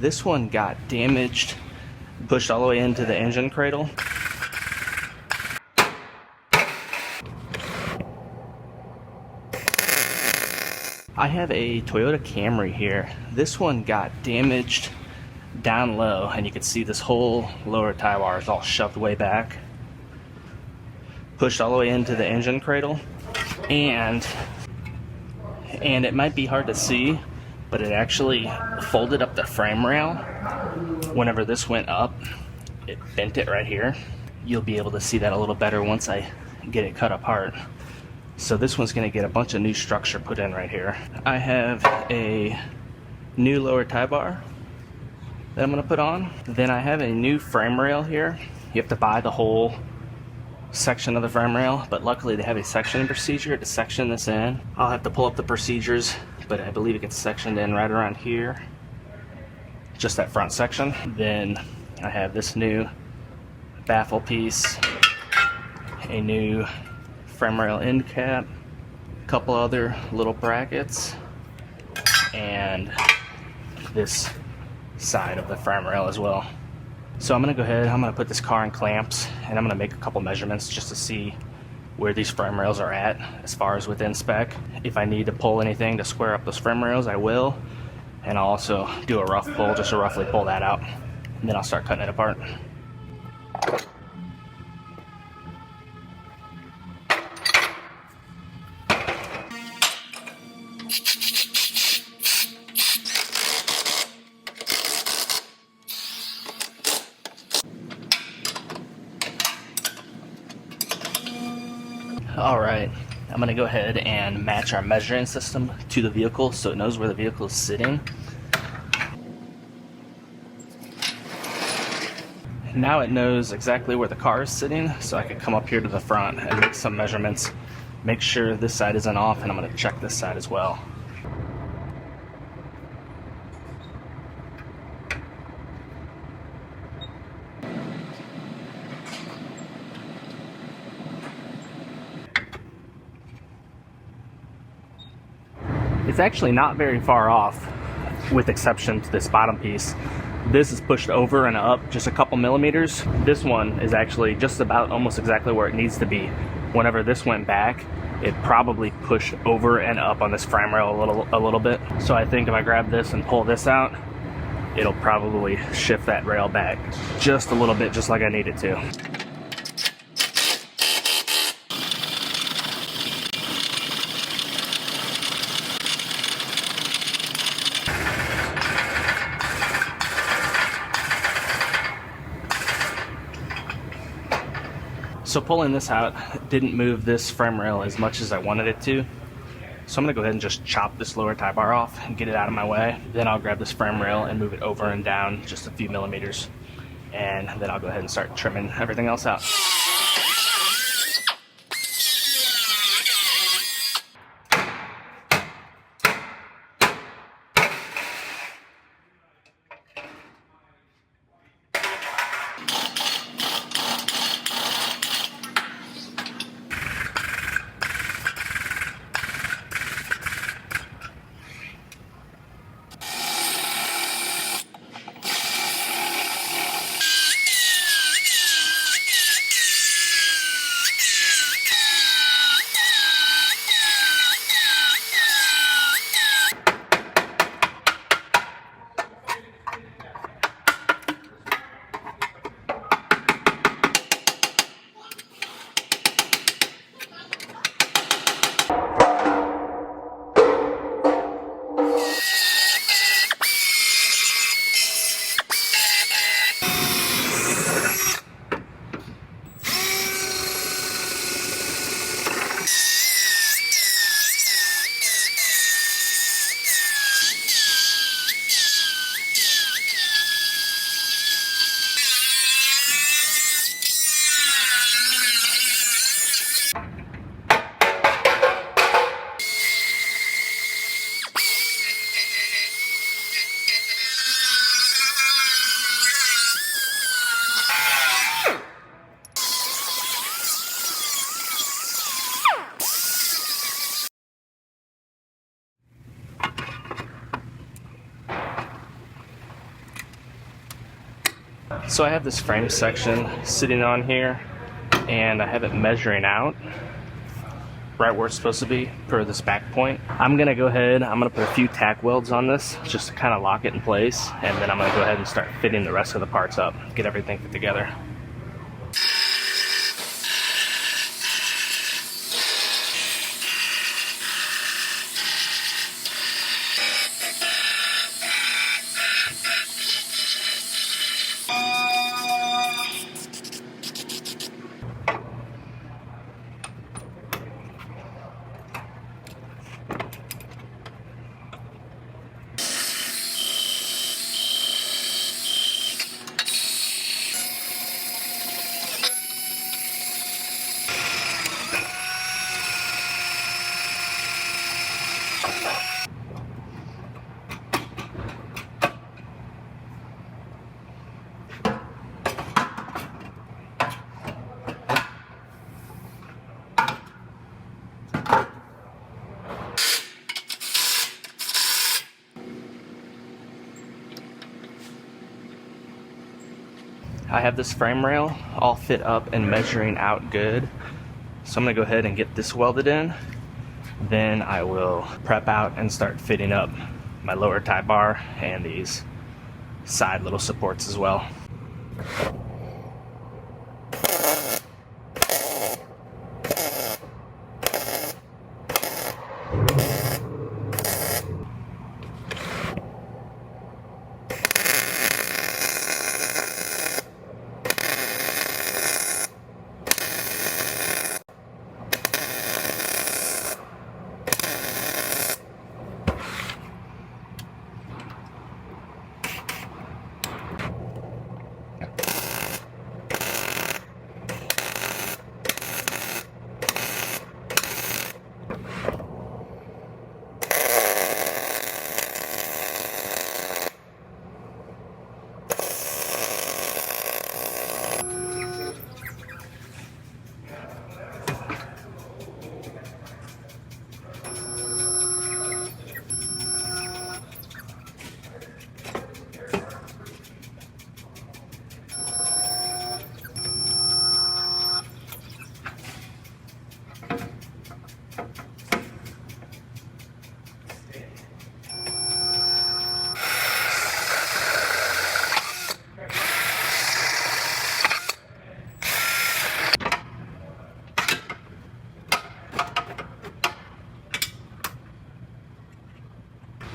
This one got damaged, pushed all the way into the engine cradle. I have a Toyota Camry here. This one got damaged down low, and you can see this whole lower tie bar is all shoved way back, pushed all the way into the engine cradle, and it might be hard to see, but it actually folded up the frame rail. Whenever this went up, it bent it right here. You'll be able to see that a little better once I get it cut apart. So this one's going to get a bunch of new structure put in right here. I have a new lower tie bar that I'm going to put on. Then I have a new frame rail here. You have to buy the whole section of the frame rail, but luckily they have a sectioning procedure to section this in. I'll have to pull up the procedures, but I believe it gets sectioned in right around here, just that front section. Then I have this new baffle piece, a new frame rail end cap, a couple other little brackets, and this side of the frame rail as well. So I'm going to go ahead, I'm going to put this car in clamps, and I'm going to make a couple measurements just to see where these frame rails are at as far as within spec. If I need to pull anything to square up those frame rails, I will, and I'll also do a rough pull just to roughly pull that out, and then I'll start cutting it apart. Alright, I'm going to go ahead and match our measuring system to the vehicle so it knows where the vehicle is sitting. Now it knows exactly where the car is sitting, so I can come up here to the front and make some measurements, make sure this side isn't off, and I'm going to check this side as well. It's actually not very far off, with exception to this bottom piece. This is pushed over and up just a couple millimeters. This one is actually just about almost exactly where it needs to be. Whenever this went back, it probably pushed over and up on this frame rail a little bit. So I think if I grab this and pull this out, it'll probably shift that rail back just a little bit, just like I need it to. So pulling this out didn't move this frame rail as much as I wanted it to. So I'm gonna go ahead and just chop this lower tie bar off and get it out of my way. Then I'll grab this frame rail and move it over and down just a few millimeters. And then I'll go ahead and start trimming everything else out. So I have this frame section sitting on here, and I have it measuring out right where it's supposed to be per this back point. I'm gonna go ahead, I'm gonna put a few tack welds on this just to kind of lock it in place, and then I'm gonna go ahead and start fitting the rest of the parts up, get everything put together. I have this frame rail all fit up and measuring out good. So I'm gonna go ahead and get this welded in. Then I will prep out and start fitting up my lower tie bar and these side little supports as well.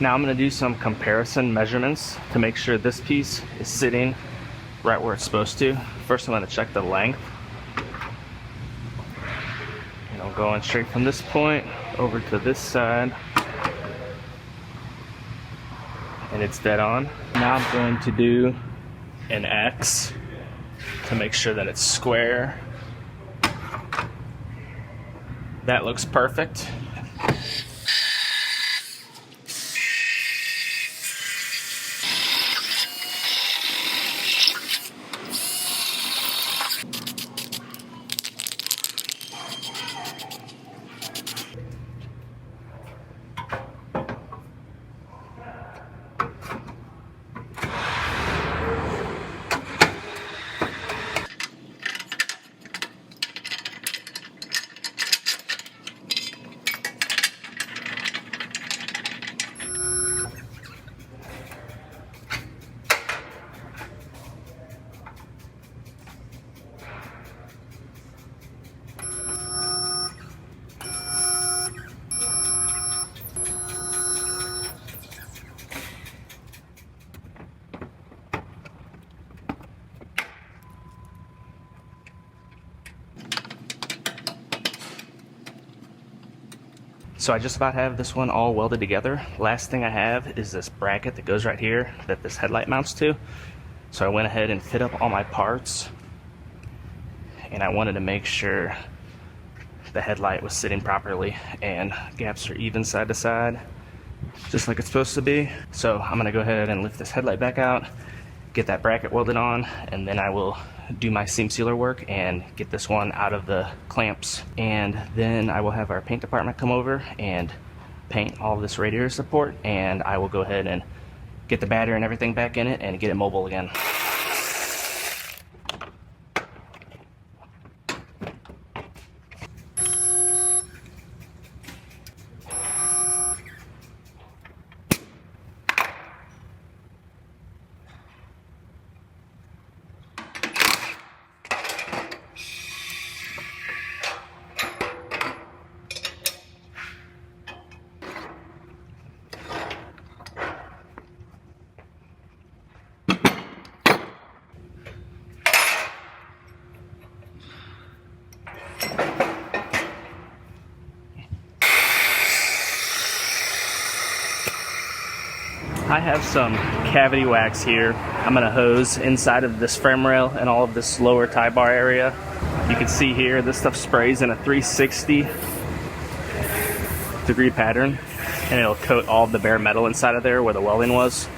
Now I'm going to do some comparison measurements to make sure this piece is sitting right where it's supposed to. First I'm going to check the length. And I'm going straight from this point over to this side. And it's dead on. Now I'm going to do an X to make sure that it's square. That looks perfect. So I just about have this one all welded together. Last thing I have is this bracket that goes right here that this headlight mounts to. So I went ahead and fit up all my parts, and I wanted to make sure the headlight was sitting properly and gaps are even side to side, just like it's supposed to be. So I'm gonna go ahead and lift this headlight back out, get that bracket welded on, and then I will do my seam sealer work and get this one out of the clamps. And then I will have our paint department come over and paint all of this radiator support, and I will go ahead and get the battery and everything back in it and get it mobile again. I have some cavity wax here. I'm gonna hose inside of this frame rail and all of this lower tie bar area. You can see here, this stuff sprays in a 360-degree pattern, and it'll coat all of the bare metal inside of there where the welding was.